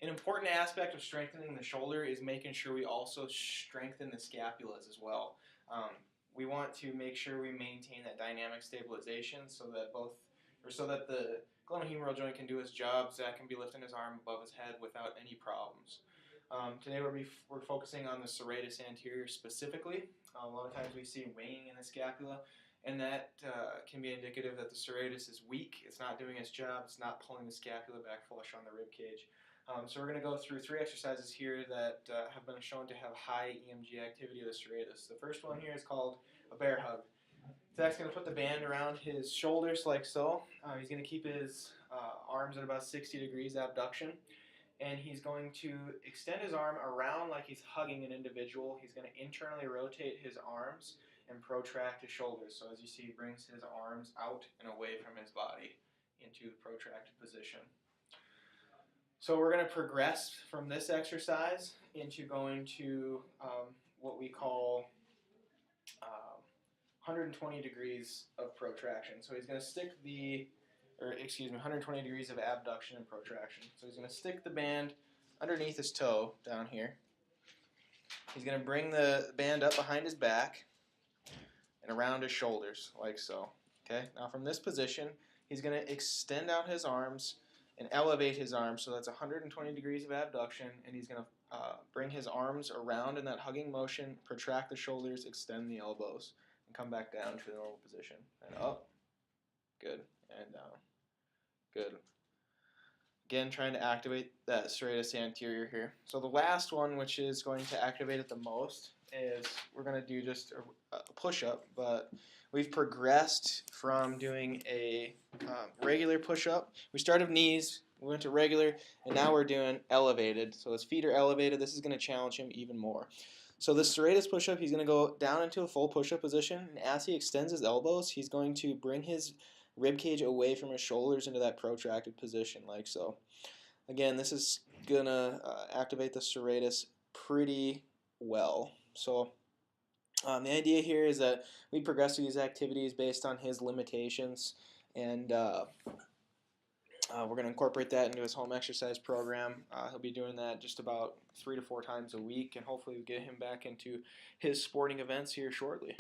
An important aspect of strengthening the shoulder is making sure we also strengthen the scapulas as well. We want to make sure we maintain that dynamic stabilization so that the glenohumeral joint can do its job. Zach can be lifting his arm above his head without any problems. Today we're focusing on the serratus anterior specifically. A lot of times we see weighing in the scapula, and that can be indicative that the serratus is weak. It's not doing its job. It's not pulling the scapula back flush on the rib cage. So we're going to go through 3 exercises here that have been shown to have high EMG activity of the serratus. The first one here is called a bear hug. Zach's going to put the band around his shoulders like so. He's going to keep his arms at about 60 degrees abduction. And he's going to extend his arm around like he's hugging an individual. He's going to internally rotate his arms and protract his shoulders. So as you see, he brings his arms out and away from his body into the protracted position. So we're going to progress from this exercise into going to what we call 120 degrees of protraction. So he's going to stick 120 degrees of abduction and protraction. So he's going to stick the band underneath his toe down here. He's going to bring the band up behind his back and around his shoulders like so. Okay. Now from this position, he's going to extend out his arms and elevate his arms, so that's 120 degrees of abduction, and he's going to bring his arms around in that hugging motion, protract the shoulders, extend the elbows, and come back down to the normal position. And up, good, and down, good. Again, trying to activate that serratus anterior here. So the last one, which is going to activate it the most, is we're going to do just a push-up, but we've progressed from doing a regular push-up. We started with knees, we went to regular, and now we're doing elevated. So his feet are elevated. This is going to challenge him even more. So the serratus push-up, he's going to go down into a full push-up position, and as he extends his elbows, he's going to bring his rib cage away from his shoulders into that protracted position like so. Again, this is going to activate the serratus pretty well. So the idea here is that we progress through these activities based on his limitations, and we're going to incorporate that into his home exercise program. He'll be doing that just about 3 to 4 times a week, and hopefully we get him back into his sporting events here shortly.